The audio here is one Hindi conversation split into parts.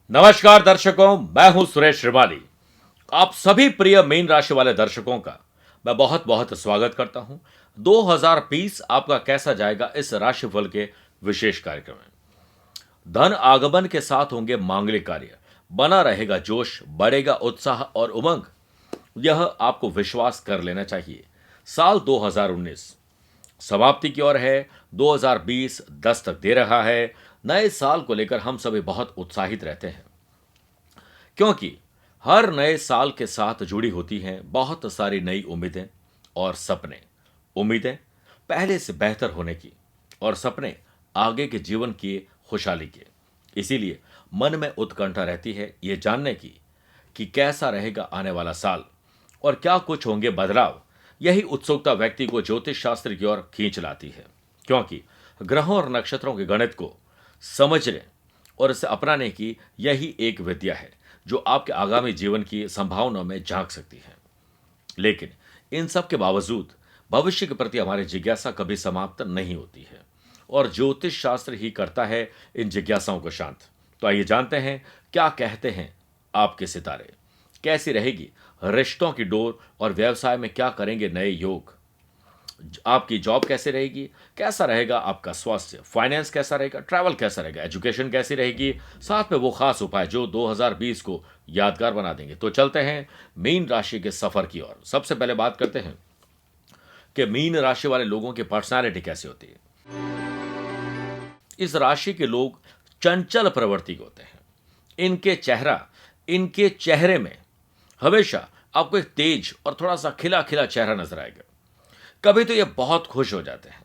नमस्कार दर्शकों, मैं हूं सुरेश श्रीमाली। आप सभी प्रिय मीन राशि वाले दर्शकों का मैं बहुत बहुत स्वागत करता हूं। 2020 आपका कैसा जाएगा इस राशिफल के विशेष कार्यक्रम में। धन आगमन के साथ होंगे मांगलिक कार्य, बना रहेगा जोश, बढ़ेगा उत्साह और उमंग। यह आपको विश्वास कर लेना चाहिए। साल 2019 समाप्ति की ओर है। 2020 दस्तक दे रहा है। नए साल को लेकर हम सभी बहुत उत्साहित रहते हैं, क्योंकि हर नए साल के साथ जुड़ी होती हैं बहुत सारी नई उम्मीदें और सपने। उम्मीदें पहले से बेहतर होने की, और सपने आगे के जीवन की खुशहाली के। इसीलिए मन में उत्कंठा रहती है ये जानने की कि कैसा रहेगा आने वाला साल और क्या कुछ होंगे बदलाव। यही उत्सुकता व्यक्ति को ज्योतिष शास्त्र की ओर खींच लाती है, क्योंकि ग्रहों और नक्षत्रों के गणित को समझने और इसे अपनाने की यही एक विद्या है जो आपके आगामी जीवन की संभावनाओं में झांक सकती है। लेकिन इन सब के बावजूद भविष्य के प्रति हमारी जिज्ञासा कभी समाप्त नहीं होती है, और ज्योतिष शास्त्र ही करता है इन जिज्ञासाओं को शांत। तो आइए जानते हैं क्या कहते हैं आपके सितारे। कैसी रहेगी रिश्तों की डोर, और व्यवसाय में क्या करेंगे नए योग। आपकी जॉब कैसे रहेगी, कैसा रहेगा आपका स्वास्थ्य, फाइनेंस कैसा रहेगा, ट्रैवल कैसा रहेगा, एजुकेशन कैसी रहेगी, साथ में वो खास उपाय जो 2020 को यादगार बना देंगे। तो चलते हैं मीन राशि के सफर की ओर। सबसे पहले बात करते हैं कि मीन राशि वाले लोगों की पर्सनालिटी कैसी होती है। इस राशि के लोग चंचल प्रवृत्ति के होते हैं। इनके चेहरे में हमेशा आपको एक तेज और थोड़ा सा खिला खिला चेहरा नजर आएगा। कभी तो ये बहुत खुश हो जाते हैं,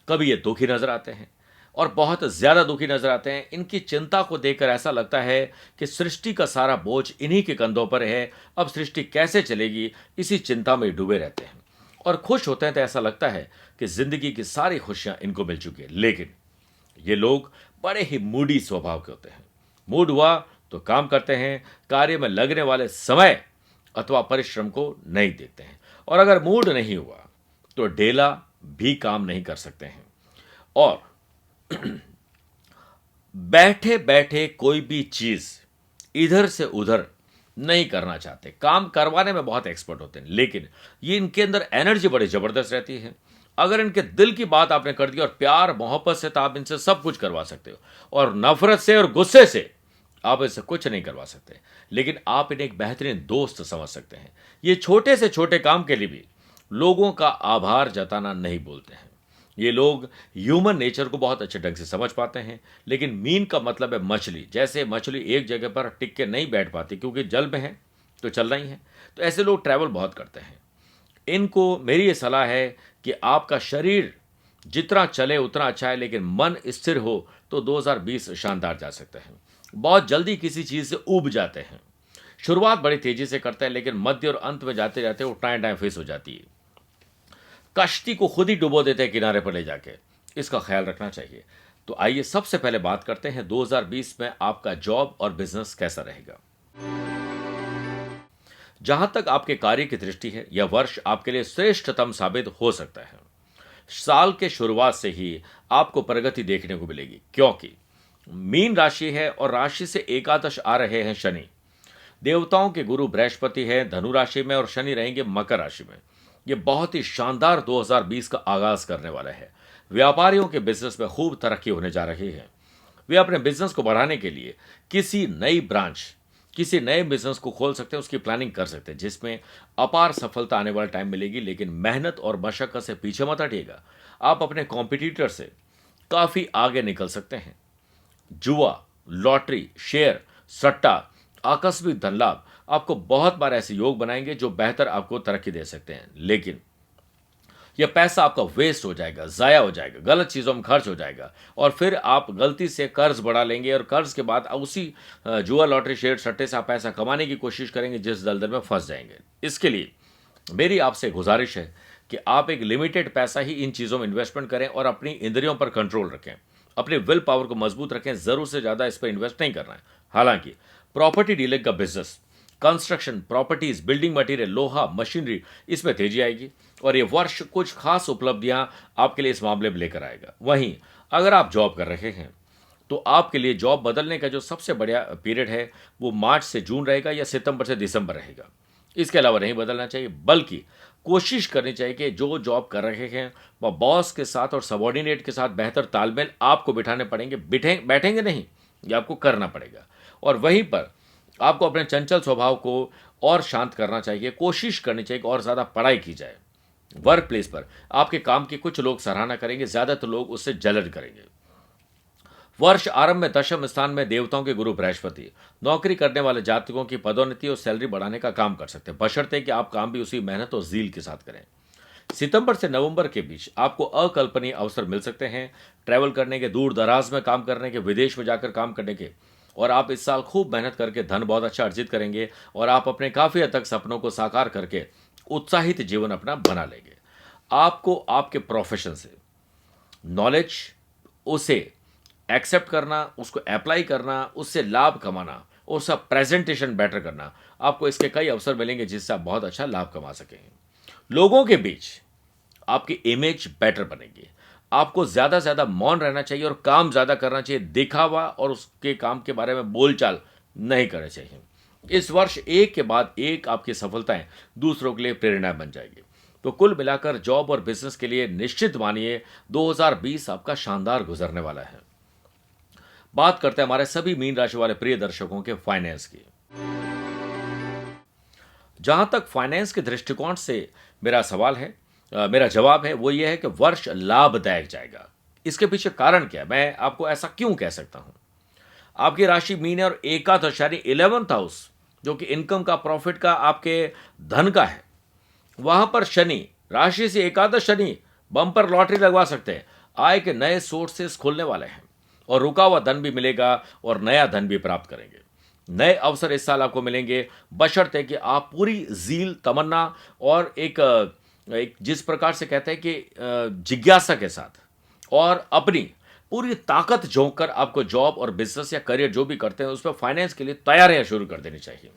कभी ये दुखी नजर आते हैं, और बहुत ज्यादा दुखी नजर आते हैं। इनकी चिंता को देखकर ऐसा लगता है कि सृष्टि का सारा बोझ इन्हीं के कंधों पर है। अब सृष्टि कैसे चलेगी, इसी चिंता में डूबे रहते हैं। और खुश होते हैं तो ऐसा लगता है कि जिंदगी की सारी खुशियां इनको मिल चुकी है। लेकिन ये लोग बड़े ही मूडी स्वभाव के होते हैं। मूड हुआ तो काम करते हैं, कार्य में लगने वाले समय अथवा परिश्रम को नहीं देखते हैं। और अगर मूड नहीं हुआ तो डेला भी काम नहीं कर सकते हैं। और बैठे बैठे कोई भी चीज इधर से उधर नहीं करना चाहते। काम करवाने में बहुत एक्सपर्ट होते हैं, लेकिन ये इनके अंदर एनर्जी बड़ी जबरदस्त रहती है। अगर इनके दिल की बात आपने कर दी और प्यार मोहब्बत से, तो आप इनसे सब कुछ करवा सकते हो, और नफरत से और गुस्से से आप इनसे कुछ नहीं करवा सकते। लेकिन आप इन्हें एक बेहतरीन दोस्त समझ सकते हैं। ये छोटे से छोटे काम के लिए भी लोगों का आभार जताना नहीं बोलते हैं। ये लोग ह्यूमन नेचर को बहुत अच्छे ढंग से समझ पाते हैं। लेकिन मीन का मतलब है मछली। जैसे मछली एक जगह पर टिक के नहीं बैठ पाती, क्योंकि जल में है तो चलना ही है। तो ऐसे लोग ट्रैवल बहुत करते हैं। इनको मेरी ये सलाह है कि आपका शरीर जितना चले उतना अच्छा है, लेकिन मन स्थिर हो तो 2020 शानदार जा सकते हैं। बहुत जल्दी किसी चीज से ऊब जाते हैं। शुरुआत बड़ी तेजी से करते हैं, लेकिन मध्य और अंत में जाते जाते वो टाइम टाइम फेस हो जाती है। कश्ती को खुद ही डुबो देते हैं किनारे पर ले जाके। इसका ख्याल रखना चाहिए। तो आइए सबसे पहले बात करते हैं 2020 में आपका जॉब और बिजनेस कैसा रहेगा। जहां तक आपके कार्य की दृष्टि है, यह वर्ष आपके लिए श्रेष्ठतम साबित हो सकता है। साल के शुरुआत से ही आपको प्रगति देखने को मिलेगी, क्योंकि मीन राशि है और राशि से एकादश आ रहे हैं शनि। देवताओं के गुरु बृहस्पति है धनु राशि में, और शनि रहेंगे मकर राशि में। यह बहुत ही शानदार 2020 का आगाज करने वाला है। व्यापारियों के बिजनेस में खूब तरक्की होने जा रही है। वे अपने बिजनेस को बढ़ाने के लिए किसी नई ब्रांच, किसी नए बिजनेस को खोल सकते हैं, उसकी प्लानिंग कर सकते हैं, जिसमें अपार सफलता आने वाला टाइम मिलेगी। लेकिन मेहनत और मशक्कत से पीछे मत हटिएगा। आप अपने कॉम्पिटिटर से काफी आगे निकल सकते हैं। जुआ, लॉटरी, शेयर, सट्टा, आकस्मिक धन लाभ आपको बहुत बार ऐसे योग बनाएंगे जो बेहतर आपको तरक्की दे सकते हैं। लेकिन यह पैसा आपका वेस्ट हो जाएगा, जाया हो जाएगा, गलत चीज़ों में खर्च हो जाएगा, और फिर आप गलती से कर्ज बढ़ा लेंगे, और कर्ज के बाद उसी जुआ, लॉटरी, शेयर, सट्टे से आप पैसा कमाने की कोशिश करेंगे, जिस दलदल में फंस जाएंगे। इसके लिए मेरी आपसे गुजारिश है कि आप एक लिमिटेड पैसा ही इन चीज़ों में इन्वेस्टमेंट करें, और अपनी इंद्रियों पर कंट्रोल रखें, अपने विल पावर को मजबूत रखें। जरूर से ज़्यादा इस पर इन्वेस्ट नहीं करना है। हालांकि प्रॉपर्टी डीलिंग का business, construction, properties, building material, लोहा, मशीनरी, इसमें तेजी आएगी, और ये वर्ष कुछ खास उपलब्धियां आपके लिए इस मामले में लेकर आएगा। वहीं अगर आप जॉब कर रहे हैं तो आपके लिए जॉब बदलने का जो सबसे बढ़िया पीरियड है वो मार्च से जून रहेगा या सितंबर से दिसंबर रहेगा। इसके अलावा नहीं बदलना चाहिए, बल्कि कोशिश करनी चाहिए कि जो जॉब कर रहे हैं वह बॉस के साथ और सबॉर्डिनेट के साथ बेहतर तालमेल आपको बिठाने पड़ेंगे। बैठेंगे नहीं, ये आपको करना पड़ेगा। और वहीं पर आपको अपने चंचल स्वभाव को और शांत करना चाहिए, कोशिश करनी चाहिए कि और ज़्यादा पढ़ाई की जाए। वर्क प्लेस पर आपके काम की कुछ लोग सराहना करेंगे, ज़्यादातर लोग उससे जलन करेंगे। वर्ष आरंभ में दशम स्थान में देवताओं के गुरु बृहस्पति नौकरी करने वाले जातकों की पदोन्नति और सैलरी बढ़ाने का काम कर सकते हैं, बशर्ते कि आप काम भी उसी मेहनत और जील के साथ करें। सितंबर से नवंबर के बीच आपको अकल्पनीय अवसर मिल सकते हैं, ट्रैवल करने के, दूर दराज में काम करने के, विदेश में जाकर काम करने के। और आप इस साल खूब मेहनत करके धन बहुत अच्छा अर्जित करेंगे और आप अपने काफ़ी हद तक सपनों को साकार करके उत्साहित जीवन अपना बना लेंगे। आपको आपके प्रोफेशन से नॉलेज, उसे एक्सेप्ट करना, उसको अप्लाई करना, उससे लाभ कमाना, उसका प्रेजेंटेशन बेटर करना, आपको इसके कई अवसर मिलेंगे जिससे आप बहुत अच्छा लाभ कमा सकेंगे। लोगों के बीच आपकी इमेज बेटर बनेगी। आपको ज़्यादा से ज़्यादा मौन रहना चाहिए और काम ज़्यादा करना चाहिए। दिखावा और उसके काम के बारे में बोलचाल नहीं करना चाहिए। इस वर्ष एक के बाद एक आपकी सफलताएं दूसरों के लिए प्रेरणा बन जाएगी। तो कुल मिलाकर जॉब और बिजनेस के लिए निश्चित मानिए 2020 आपका शानदार गुजरने वाला है। बात करते हैं हमारे सभी मीन राशि वाले प्रिय दर्शकों के फाइनेंस की। जहां तक फाइनेंस के दृष्टिकोण से मेरा सवाल है, मेरा जवाब है, वो ये है कि वर्ष लाभदायक जाएगा। इसके पीछे कारण क्या है, मैं आपको ऐसा क्यों कह सकता हूं? आपकी राशि मीन है और एकादश यानी 11th हाउस, जो कि इनकम का, प्रॉफिट का, आपके धन का है, वहां पर शनि, राशि से एकादश शनि बम्पर लॉटरी लगवा सकते हैं। आय के नए सोर्सेस खुलने वाले हैं और रुका हुआ धन भी मिलेगा और नया धन भी प्राप्त करेंगे। नए अवसर इस साल आपको मिलेंगे, बशर्ते कि आप पूरी जील, तमन्ना और एक जिस प्रकार से कहते हैं कि जिज्ञासा के साथ और अपनी पूरी ताकत झोंक कर आपको जॉब और बिजनेस या करियर जो भी करते हैं उस पर फाइनेंस के लिए तैयारियां शुरू कर देनी चाहिए।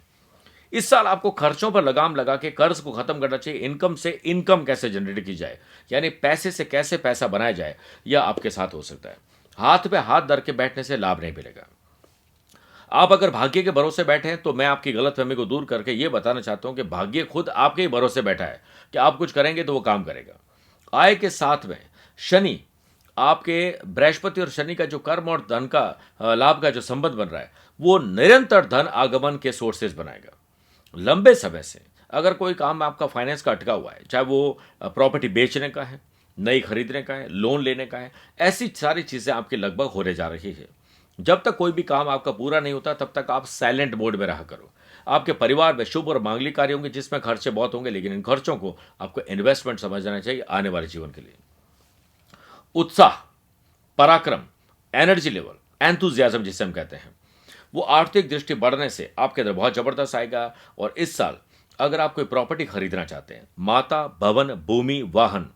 इस साल आपको खर्चों पर लगाम लगा के कर्ज को खत्म करना चाहिए। इनकम से इनकम कैसे जनरेट की जाए, यानी पैसे से कैसे पैसा बनाया जाए, यह आपके साथ हो सकता है। हाथ पे हाथ धर के बैठने से लाभ नहीं मिलेगा। आप अगर भाग्य के भरोसे बैठे हैं तो मैं आपकी गलतफहमी को दूर करके यह बताना चाहता हूं कि भाग्य खुद आपके ही भरोसे बैठा है कि आप कुछ करेंगे तो वो काम करेगा। आय के साथ में शनि, आपके बृहस्पति और शनि का जो कर्म और धन का लाभ का जो संबंध बन रहा है वो निरंतर धन आगमन के सोर्सेज बनाएगा। लंबे समय से अगर कोई काम आपका फाइनेंस का अटका हुआ है, चाहे वो प्रॉपर्टी बेचने का है, नई खरीदने का है, लोन लेने का है, ऐसी सारी चीजें आपकी लगभग होने जा रही है। जब तक कोई भी काम आपका पूरा नहीं होता तब तक आप साइलेंट मोड में रहा करो। आपके परिवार में शुभ और मांगलिक कार्य होंगे जिसमें खर्चे बहुत होंगे, लेकिन इन खर्चों को आपको इन्वेस्टमेंट समझना चाहिए आने वाले जीवन के लिए। उत्साह, पराक्रम, एनर्जी लेवल, एंथुजियाज्म जिसे हम कहते हैं, वो आर्थिक दृष्टि बढ़ने से आपके अंदर बहुत जबरदस्त आएगा। और इस साल अगर आप कोई प्रॉपर्टी खरीदना चाहते हैं, माता, भवन, भूमि, वाहन,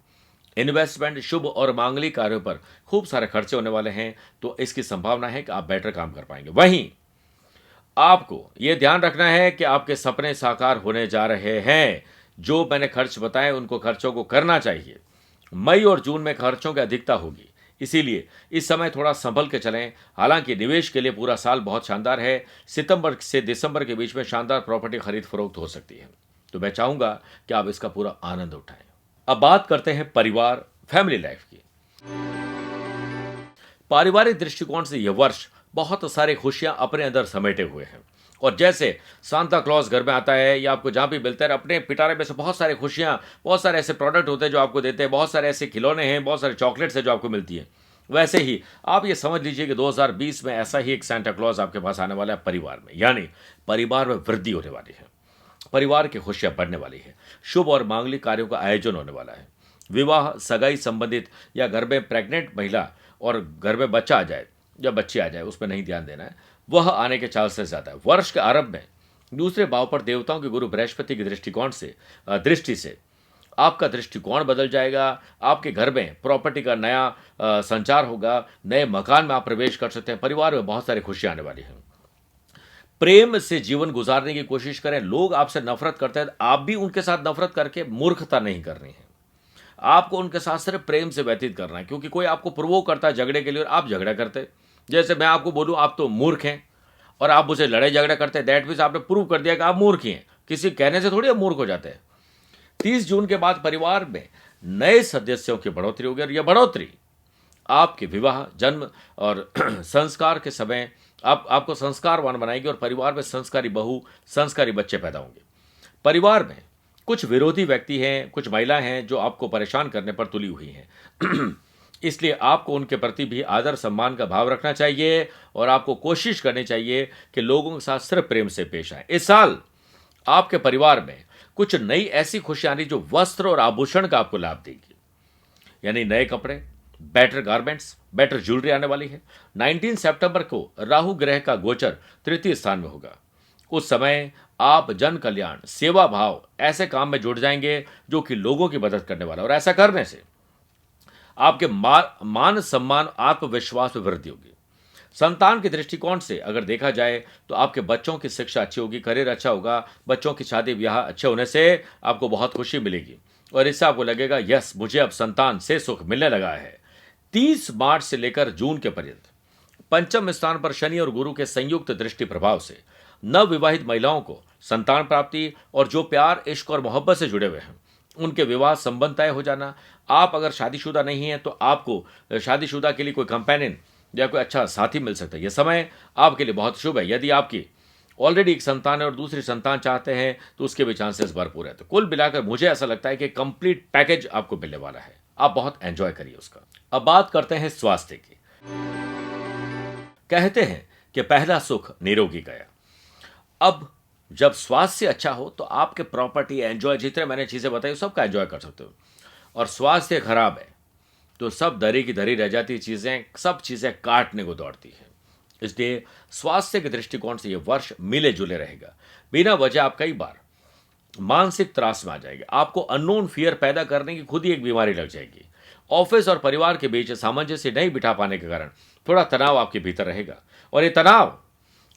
इन्वेस्टमेंट, शुभ और मांगलिक कार्यों पर खूब सारे खर्चे होने वाले हैं, तो इसकी संभावना है कि आप बेटर काम कर पाएंगे। वहीं आपको यह ध्यान रखना है कि आपके सपने साकार होने जा रहे हैं। जो मैंने खर्च बताए उनको खर्चों को करना चाहिए। मई और जून में खर्चों की अधिकता होगी, इसीलिए इस समय थोड़ा संभल के चलें। हालांकि निवेश के लिए पूरा साल बहुत शानदार है। सितंबर से दिसंबर के बीच में शानदार प्रॉपर्टी खरीद फरोख्त हो सकती है, तो मैं चाहूंगा कि आप इसका पूरा आनंद उठाएं। अब बात करते हैं परिवार, फैमिली लाइफ की। पारिवारिक दृष्टिकोण से यह वर्ष बहुत सारे खुशियां अपने अंदर समेटे हुए हैं। और जैसे सांता क्लॉज घर में आता है या आपको जहां भी मिलता है, अपने पिटारे में से बहुत सारे खुशियां, बहुत सारे ऐसे प्रोडक्ट होते हैं जो आपको देते हैं, बहुत सारे ऐसे खिलौने हैं, बहुत सारे चॉकलेट्स हैं जो आपको मिलती है। वैसे ही आप ये समझ लीजिए कि 2020 में ऐसा ही एक सांता क्लॉज आपके पास आने वाला है परिवार में, यानी परिवार में वृद्धि होने वाली है, परिवार की खुशियां बढ़ने वाली है, शुभ और मांगलिक कार्यों का आयोजन होने वाला है। विवाह, सगाई संबंधित या घर में प्रेग्नेंट महिला और घर में बच्चा आ जाए या बच्ची आ जाए, उसमें नहीं ध्यान देना है, वह आने के चांसेस ज्यादा है। वर्ष के आरंभ में दूसरे भाव पर देवताओं के गुरु बृहस्पति के दृष्टि से आपका दृष्टिकोण बदल जाएगा। आपके घर में प्रॉपर्टी का नया संचार होगा, नए मकान में आप प्रवेश कर सकते हैं। परिवार में बहुत सारी खुशियां आने वाली हैं। प्रेम से जीवन गुजारने की कोशिश करें। लोग आपसे नफरत करते हैं, आप भी उनके साथ नफरत करके मूर्खता नहीं करनी है। आपको उनके साथ सिर्फ प्रेम से व्यतीत करना है, क्योंकि कोई आपको प्रोवोक करता है झगड़े के लिए और आप झगड़ा करते, जैसे मैं आपको बोलूं आप तो मूर्ख हैं और आप मुझे लड़ाई झगड़ा करते हैं, दैट मीन्स आपने प्रूव कर दिया कि आप मूर्ख ही हैं। किसी कहने से थोड़ी आप मूर्ख हो जाते हैं। 30 जून के बाद परिवार में नए सदस्यों की बढ़ोतरी होगी और यह बढ़ोतरी आपके विवाह, जन्म और संस्कार के समय आपको संस्कारवान बनाएगी और परिवार में संस्कारी बहू, संस्कारी बच्चे पैदा होंगे। परिवार में कुछ विरोधी व्यक्ति हैं, कुछ महिलाएं हैं जो आपको परेशान करने पर तुली हुई हैं। इसलिए आपको उनके प्रति भी आदर सम्मान का भाव रखना चाहिए और आपको कोशिश करनी चाहिए कि लोगों के साथ सिर्फ प्रेम से पेश आए। इस साल आपके परिवार में कुछ नई ऐसी खुशियां आ रही जो वस्त्र और आभूषण का आपको लाभ देगी, यानी नए कपड़े, बेटर गारमेंट्स, बेटर ज्वेलरी आने वाली है। 19 सितंबर को राहु ग्रह का गोचर तृतीय स्थान में होगा। उस समय आप जन कल्याण, सेवा भाव ऐसे काम में जुड़ जाएंगे जो कि लोगों की मदद करने वाला, और ऐसा करने से आपके मान सम्मान, आत्मविश्वास में वृद्धि होगी। संतान के दृष्टिकोण से अगर देखा जाए तो आपके बच्चों की शिक्षा अच्छी होगी, करियर अच्छा होगा, बच्चों की शादी ब्याह अच्छे होने से आपको बहुत खुशी मिलेगी और इससे आपको लगेगा यस, मुझे अब संतान से सुख मिलने लगा है। 30 मार्च से लेकर जून के पर्यंत पंचम स्थान पर शनि और गुरु के संयुक्त दृष्टि प्रभाव से नवविवाहित महिलाओं को संतान प्राप्ति और जो प्यार, इश्क और मोहब्बत से जुड़े हुए हैं उनके विवाह संबंध तय हो जाना। आप अगर शादीशुदा नहीं हैं तो आपको शादीशुदा के लिए कोई कंपेनियन या कोई अच्छा साथी मिल सकता है। यह समय आपके लिए बहुत शुभ है। यदि आपकी ऑलरेडी एक संतान है और दूसरी संतान चाहते हैं तो उसके भी चांसेस भरपूर है। तो कुल मिलाकर मुझे ऐसा लगता है कि कंप्लीट पैकेज आपको मिलने वाला है, आप बहुत एंजॉय करिए उसका। अब बात करते हैं स्वास्थ्य की। कहते हैं कि पहला सुख निरोगी गया। अब जब स्वास्थ्य अच्छा हो तो आपके प्रॉपर्टी, एंजॉय, जितने मैंने चीजें बताई सबका एंजॉय कर सकते हो, और स्वास्थ्य खराब है तो सब दरी की दरी रह जाती, चीजें, सब चीजें काटने को दौड़ती है। इसलिए स्वास्थ्य के दृष्टिकोण से यह वर्ष मिले जुले रहेगा। बिना वजह आप कई बार मानसिक त्रास में आ जाएंगे, आपको अननोन फियर पैदा करने की खुद ही एक बीमारी लग जाएगी। ऑफिस और परिवार के बीच सामंजस्य नहीं बिठा पाने के कारण थोड़ा तनाव आपके भीतर रहेगा और ये तनाव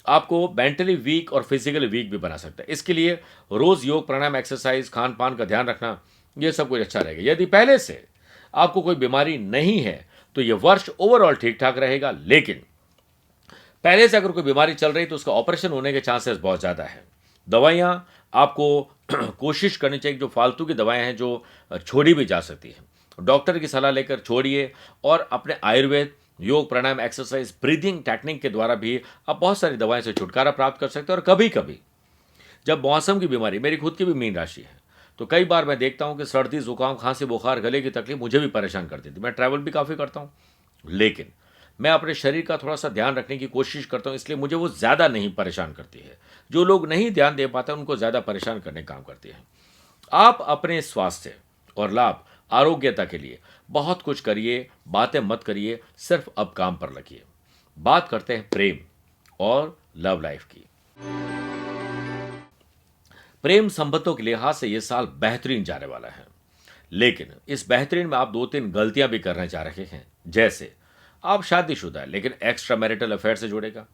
आपको मेंटली वीक और फिजिकली वीक भी बना सकता है। इसके लिए रोज योग, प्राणायाम, एक्सरसाइज, खान पान का ध्यान रखना, यह सब कुछ अच्छा रहेगा। यदि पहले से आपको कोई बीमारी नहीं है तो यह वर्ष ओवरऑल ठीक ठाक रहेगा, लेकिन पहले से अगर कोई बीमारी चल रही तो उसका ऑपरेशन होने के चांसेस बहुत ज़्यादा है। दवाइयाँ आपको कोशिश करनी चाहिए, जो फालतू की दवाएं हैं जो छोड़ी भी जा सकती हैं, डॉक्टर की सलाह लेकर छोड़िए और अपने आयुर्वेद, योग, प्राणायाम, एक्सरसाइज, ब्रीदिंग टेक्निक के द्वारा भी आप बहुत सारी दवाएं से छुटकारा प्राप्त कर सकते हैं। और कभी कभी जब मौसम की बीमारी, मेरी खुद की भी मीन राशि है, तो कई बार मैं देखता हूं कि सर्दी, जुकाम, खांसी, बुखार, गले की तकलीफ मुझे भी परेशान करती थी। मैं ट्रैवल भी काफ़ी करता हूं, लेकिन मैं अपने शरीर का थोड़ा सा ध्यान रखने की कोशिश करता हूं, इसलिए मुझे वो ज़्यादा नहीं परेशान करती है। जो लोग नहीं ध्यान दे पाते उनको ज़्यादा परेशान करने का काम करती है। आप अपने स्वास्थ्य और लाभ, आरोग्यता के लिए बहुत कुछ करिए, बातें मत करिए, सिर्फ अब काम पर लगिए। बात करते हैं प्रेम और लव लाइफ की। प्रेम संबंधों के लिहाज से यह साल बेहतरीन जाने वाला है, लेकिन इस बेहतरीन में आप 2-3 गलतियां भी करने जा रहे हैं। जैसे आप शादीशुदा है लेकिन एक्स्ट्रा मैरिटल अफेयर से जुड़ेगा।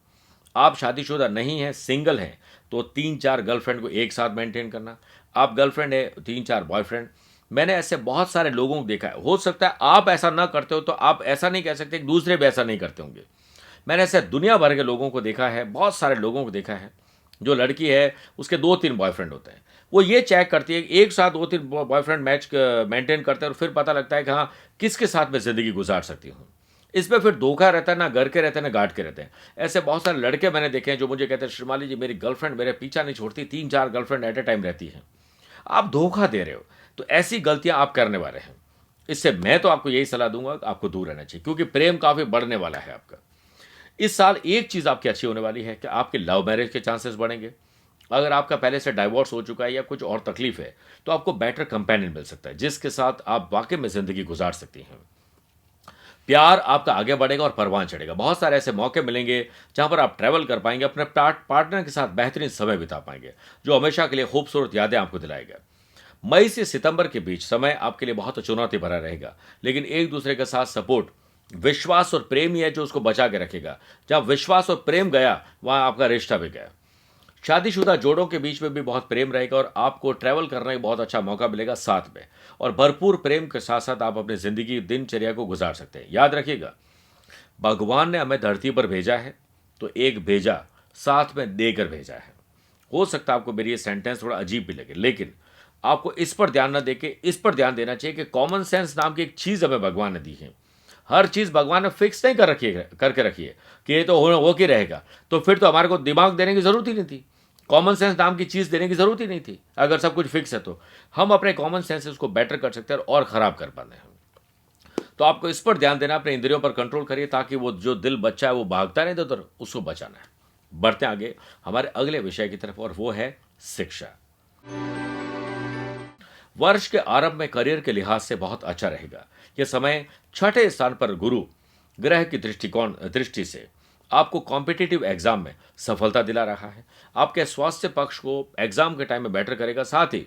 आप शादीशुदा नहीं है, सिंगल हैं, तो 3-4 गर्लफ्रेंड को एक साथ मेंटेन करना। आप गर्लफ्रेंड है, 3-4 बॉयफ्रेंड। मैंने ऐसे बहुत सारे लोगों को देखा है। हो सकता है आप ऐसा ना करते हो तो आप ऐसा नहीं कह सकते कि दूसरे भी ऐसा नहीं करते होंगे। मैंने ऐसे दुनिया भर के लोगों को देखा है, बहुत सारे लोगों को देखा है। जो लड़की है उसके 2-3 बॉयफ्रेंड होते हैं, वो ये चेक करती है कि एक साथ 2-3 बॉयफ्रेंड मैच मेंटेन करते हैं और फिर पता लगता है कि हाँ, किसके साथ मैं ज़िंदगी गुजार सकती हूँ। इसमें फिर धोखा रहता है, ना घर के रहते हैं ना घाट के रहते हैं। ऐसे बहुत सारे लड़के मैंने देखे हैं जो मुझे कहते हैं, श्रीमाली जी मेरी गर्लफ्रेंड मेरे पीछा नहीं छोड़ती, 3-4 गर्लफ्रेंड एट ए टाइम रहती हैं। आप धोखा दे रहे हो, तो ऐसी गलतियां आप करने वाले हैं। इससे मैं तो आपको यही सलाह दूंगा कि आपको दूर रहना चाहिए, क्योंकि प्रेम काफ़ी बढ़ने वाला है आपका। इस साल एक चीज़ आपकी अच्छी होने वाली है कि आपके लव मैरिज के चांसेस बढ़ेंगे। अगर आपका पहले से डाइवोर्स हो चुका है या कुछ और तकलीफ है तो आपको बेटर कंपेनियन मिल सकता है, जिसके साथ आप वाकई में ज़िंदगी गुजार सकती हैं। प्यार आपका आगे बढ़ेगा और परवान चढ़ेगा। बहुत सारे ऐसे मौके मिलेंगे जहां पर आप ट्रैवल कर पाएंगे, अपने पार्टनर के साथ बेहतरीन समय बिता पाएंगे, जो हमेशा के लिए खूबसूरत यादें आपको दिलाएगा। मई से सितंबर के बीच समय आपके लिए बहुत चुनौती भरा रहेगा, लेकिन एक दूसरे के साथ सपोर्ट, विश्वास और प्रेम ही है जो उसको बचा के रखेगा। जहां विश्वास और प्रेम गया वहां आपका रिश्ता भी गया। शादीशुदा जोड़ों के बीच में भी बहुत प्रेम रहेगा और आपको ट्रैवल करने का बहुत अच्छा मौका मिलेगा साथ में, और भरपूर प्रेम के साथ साथ आप अपनी जिंदगी, दिनचर्या को गुजार सकते हैं। याद रखिएगा, भगवान ने हमें धरती पर भेजा है तो एक भेजा साथ में देकर भेजा है। हो सकता है आपको मेरी ये सेंटेंस थोड़ा अजीब भी लगे, लेकिन आपको इस पर ध्यान न देके इस पर ध्यान देना चाहिए कि कॉमन सेंस नाम की एक चीज हमें भगवान ने दी है। हर चीज भगवान ने फिक्स नहीं करके रखी है कि ये तो हो के रहेगा, तो फिर तो हमारे को दिमाग देने की जरूरत ही नहीं थी, कॉमन सेंस नाम की चीज देने की जरूरत ही नहीं थी। अगर सब कुछ फिक्स है तो हम अपने कॉमन सेंस से उसको बेटर कर सकते हैं और खराब कर पाते हैं। तो आपको इस पर ध्यान देना, अपने इंद्रियों पर कंट्रोल करिए ताकि वो जो दिल बच्चा है वो भागता नहीं उधर, उसको बचाना है। बढ़ते आगे हमारे अगले विषय की तरफ, और वो है शिक्षा। वर्ष के आरंभ में करियर के लिहाज से बहुत अच्छा रहेगा। यह समय छठे स्थान पर गुरु ग्रह की दृष्टि से आपको कॉम्पिटिटिव एग्जाम में सफलता दिला रहा है। आपके स्वास्थ्य पक्ष को एग्जाम के टाइम में बेटर करेगा। साथ ही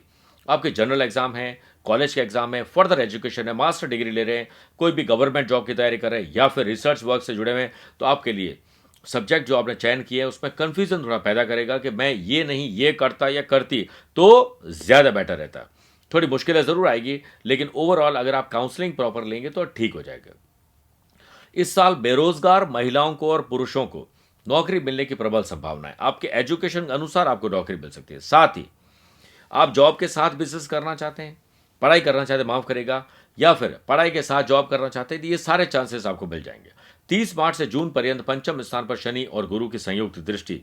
आपके जनरल एग्जाम है, कॉलेज के एग्जाम है, फर्दर एजुकेशन है, मास्टर डिग्री ले रहे हैं, कोई भी गवर्नमेंट जॉब की तैयारी कर रहे हैं या फिर रिसर्च वर्क से जुड़े हुए हैं, तो आपके लिए सब्जेक्ट जो आपने चयन किया है उसमें कंफ्यूजन थोड़ा पैदा करेगा कि मैं ये नहीं ये करता या करती तो ज्यादा बेटर रहता। थोड़ी मुश्किलें जरूर आएगी, लेकिन ओवरऑल अगर आप काउंसलिंग प्रॉपर लेंगे तो ठीक हो जाएगा। इस साल बेरोजगार महिलाओं को और पुरुषों को नौकरी मिलने की प्रबल संभावना है। आपके एजुकेशन के अनुसार आपको नौकरी मिल सकती है। साथ ही आप जॉब के साथ बिजनेस करना चाहते हैं, पढ़ाई करना चाहते हैं, माफ करेगा, या फिर पढ़ाई के साथ जॉब करना चाहते हैं, तो ये सारे चांसेस आपको मिल जाएंगे। 30 मार्च से जून पर्यंत पंचम स्थान पर शनि और गुरु की संयुक्त दृष्टि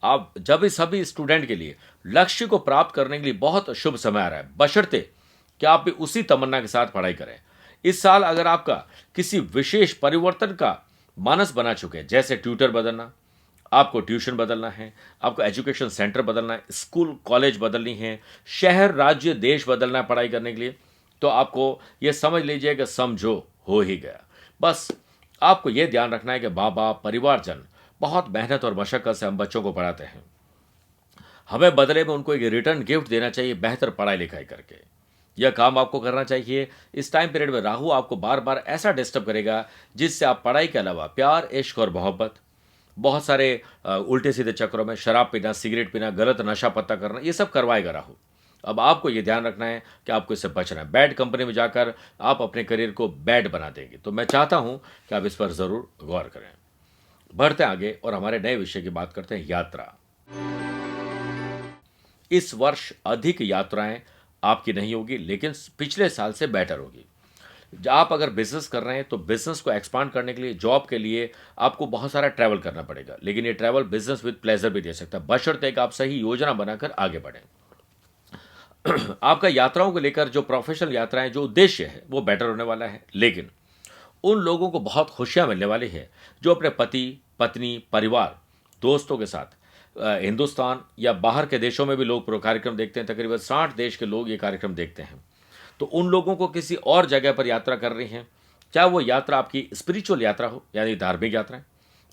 आप जब इस सभी स्टूडेंट के लिए लक्ष्य को प्राप्त करने के लिए बहुत शुभ समय आ रहा है, बशर्ते कि आप भी उसी तमन्ना के साथ पढ़ाई करें। इस साल अगर आपका किसी विशेष परिवर्तन का मानस बना चुके हैं, जैसे ट्यूटर बदलना, आपको ट्यूशन बदलना है, आपको एजुकेशन सेंटर बदलना है, स्कूल कॉलेज बदलनी है, शहर राज्य देश बदलना है पढ़ाई करने के लिए, तो आपको यह समझ लीजिए कि समझो हो ही गया। बस आपको यह ध्यान रखना है कि माँ बाप परिवारजन बहुत मेहनत और मशक्कत से हम बच्चों को पढ़ाते हैं, हमें बदले में उनको एक रिटर्न गिफ्ट देना चाहिए बेहतर पढ़ाई लिखाई करके। यह काम आपको करना चाहिए। इस टाइम पीरियड में राहु आपको बार बार ऐसा डिस्टर्ब करेगा जिससे आप पढ़ाई के अलावा प्यार, इश्क और मोहब्बत, बहुत सारे उल्टे सीधे चक्रों में शराब पीना, सिगरेट पीना, गलत नशा पत्ता करना, ये सब करवाएगा राहु। अब आपको यह ध्यान रखना है कि आपको इससे बचना है। बैड कंपनी में जाकर आप अपने करियर को बैड बना देंगे, तो मैं चाहता हूं कि आप इस पर जरूर गौर करें। बढ़ते आगे और हमारे नए विषय की बात करते हैं, यात्रा। इस वर्ष अधिक यात्राएं आपकी नहीं होगी, लेकिन पिछले साल से बेटर होगी। आप अगर बिजनेस कर रहे हैं तो बिजनेस को एक्सपांड करने के लिए, जॉब के लिए आपको बहुत सारा ट्रैवल करना पड़ेगा, लेकिन ये ट्रैवल बिजनेस विद प्लेजर भी दे सकता है, बशर्ते कि आप सही योजना बनाकर आगे बढ़ें। आपका यात्राओं को लेकर जो प्रोफेशनल यात्राएं, जो उद्देश्य है वो बेटर होने वाला है, लेकिन उन लोगों को बहुत खुशियां मिलने वाली है जो अपने पति, पत्नी, परिवार, दोस्तों के साथ हिंदुस्तान या बाहर के देशों में भी लोग कार्यक्रम देखते हैं। तकरीबन 60 देश के लोग ये कार्यक्रम देखते हैं। तो उन लोगों को किसी और जगह पर यात्रा कर रही हैं, चाहे वो यात्रा आपकी स्पिरिचुअल यात्रा हो यानी धार्मिक यात्रा,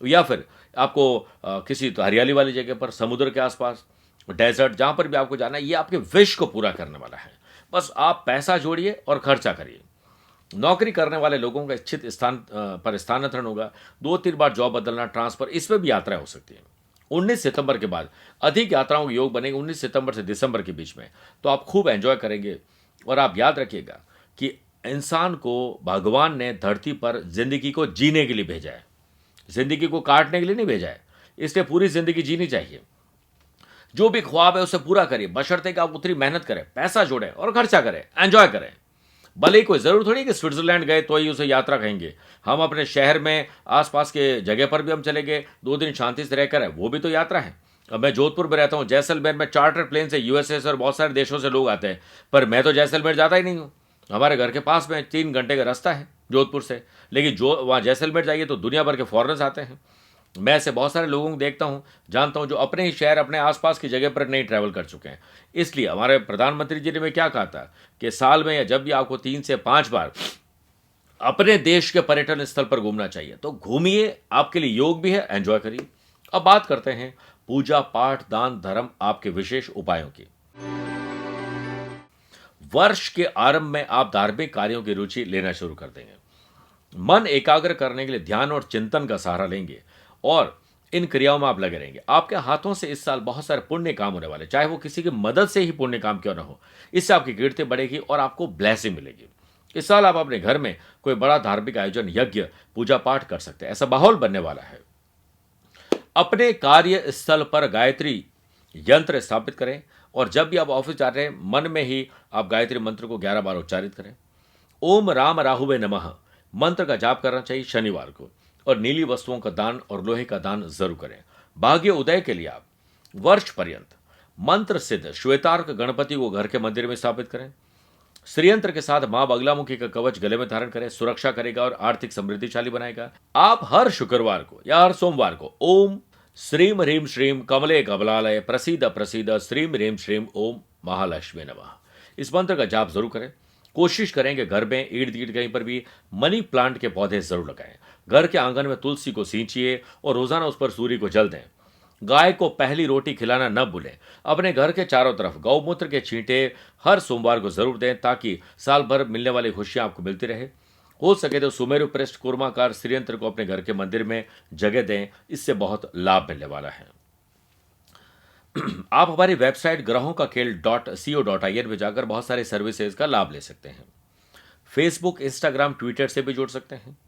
या फिर आपको किसी तो हरियाली वाली जगह पर, समुद्र के आसपास, डेजर्ट, जहां पर भी आपको जाना है, ये आपके विश को पूरा करने वाला है। बस आप पैसा जोड़िए और खर्चा करिए। नौकरी करने वाले लोगों का इच्छित स्थान पर स्थानांतरण होगा। 2-3 बार जॉब बदलना, ट्रांसफर, इसमें भी यात्रा हो सकती है। 19 सितंबर के बाद अधिक यात्राओं के योग बनेंगे, 19 सितंबर से दिसंबर के बीच में, तो आप खूब एंजॉय करेंगे। और आप याद रखिएगा कि इंसान को भगवान ने धरती पर जिंदगी को जीने के लिए भेजा है, जिंदगी को काटने के लिए नहीं भेजा है। इसलिए पूरी जिंदगी जीनी चाहिए। जो भी ख्वाब है उसे पूरा करिए, बशर्ते कि आप उतनी मेहनत करें, पैसा जोड़ें और खर्चा करें, एंजॉय करें। भले ही कोई जरूर थोड़ी कि स्विट्जरलैंड गए तो ही उसे यात्रा कहेंगे। हम अपने शहर में आसपास के जगह पर भी हम चले गए, 2 दिन शांति से रहकर है, वो भी तो यात्रा है। अब मैं जोधपुर में रहता हूँ, जैसलमेर में चार्टर प्लेन से यूएसए से और बहुत सारे देशों से लोग आते हैं, पर मैं तो जैसलमेर जाता ही नहीं हूँ। हमारे घर के पास में 3 घंटे का रास्ता है जोधपुर से, लेकिन जो वहाँ जैसलमेर जाइए तो दुनिया भर के फॉरेनर्स आते हैं। मैं ऐसे बहुत सारे लोगों को देखता हूं, जानता हूं, जो अपने ही शहर, अपने आसपास की जगह पर नहीं ट्रैवल कर चुके हैं। इसलिए हमारे प्रधानमंत्री जी ने मैं क्या कहा था कि साल में या जब भी आपको 3 से 5 बार अपने देश के पर्यटन स्थल पर घूमना चाहिए, तो घूमिए, आपके लिए योग भी है, एंजॉय करिए। अब बात करते हैं पूजा पाठ, दान, धर्म, आपके विशेष उपायों की। वर्ष के आरंभ में आप धार्मिक कार्यों की रुचि लेना शुरू कर देंगे। मन एकाग्र करने के लिए ध्यान और चिंतन का सहारा लेंगे और इन क्रियाओं में आप लगे रहेंगे। आपके हाथों से इस साल बहुत सारे पुण्य काम होने वाले, चाहे वो किसी की मदद से ही पुण्य काम क्यों ना हो। इससे आपकी कीर्ति बढ़ेगी और आपको ब्लेसिंग मिलेगी। इस साल आप अपने घर में कोई बड़ा धार्मिक आयोजन, यज्ञ, पूजा पाठ कर सकते हैं। ऐसा माहौल बनने वाला है। अपने कार्य स्थल पर गायत्री यंत्र स्थापित करें और जब भी आप ऑफिस जा रहे हैं, मन में ही आप गायत्री मंत्र को 11 बार उच्चारित करें। ओम राम राहुवे नमः मंत्र का जाप करना चाहिए शनिवार को। और नीली वस्तुओं का दान और लोहे का दान जरूर करें। भाग्य उदय के लिए आप वर्ष पर्यंत मंत्र सिद्ध श्वेतार्क गणपति को घर के मंदिर में स्थापित करें। श्रीयंत्र के साथ मां बगलामुखी का कवच गले में धारण करें, सुरक्षा करेगा और आर्थिक समृद्धिशाली बनाएगा। आप हर शुक्रवार को या हर सोमवार को ओम श्रीम ह्रीम श्रीम कमले कमलालय प्रसीद प्रसीद श्रीम ह्रीम श्रीम ओम महालक्ष्मी नमः इस मंत्र का जाप जरूर करें। कोशिश करें कि घर में इर्द गिर्द कहीं पर भी मनी प्लांट के पौधे जरूर लगाएं। घर के आंगन में तुलसी को सींचिए और रोजाना उस पर सूर्य को जल दें। गाय को पहली रोटी खिलाना न भूलें। अपने घर के चारों तरफ गौमूत्र के छींटे हर सोमवार को जरूर दें ताकि साल भर मिलने वाली खुशियां आपको मिलती रहे। हो सके तो सुमेरु पृष्ठ कूर्माकार श्रीयंत्र को अपने घर के मंदिर में जगह दें, इससे बहुत लाभ मिलने वाला है। आप हमारी वेबसाइट ग्रहों का खेल .co.in में जाकर बहुत सारे सर्विसेज का लाभ ले सकते हैं। फेसबुक, इंस्टाग्राम, ट्विटर से भी जुड़ सकते हैं।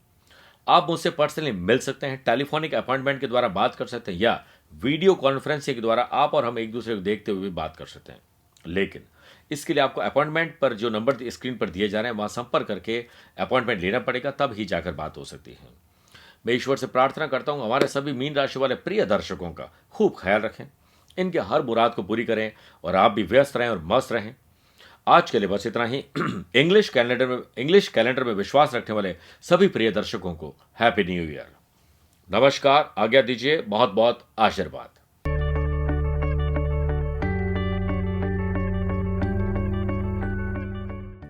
आप मुझसे पर्सनली मिल सकते हैं, टेलीफोनिक अपॉइंटमेंट के द्वारा बात कर सकते हैं या वीडियो कॉन्फ्रेंसिंग के द्वारा आप और हम एक दूसरे को देखते हुए भी बात कर सकते हैं। लेकिन इसके लिए आपको अपॉइंटमेंट पर जो नंबर स्क्रीन पर दिए जा रहे हैं वहां संपर्क करके अपॉइंटमेंट लेना पड़ेगा, तब ही जाकर बात हो सकती है। मैं ईश्वर से प्रार्थना करता हूं हमारे सभी मीन राशि वाले प्रिय दर्शकों का खूब ख्याल रखें, इनके हर मुराद को पूरी करें और आप भी व्यस्त रहें और मस्त रहें। आज के लिए बस इतना ही। इंग्लिश कैलेंडर में विश्वास रखने वाले सभी प्रिय दर्शकों को हैप्पी न्यू ईयर। नमस्कार, आज्ञा दीजिए, बहुत बहुत आशीर्वाद।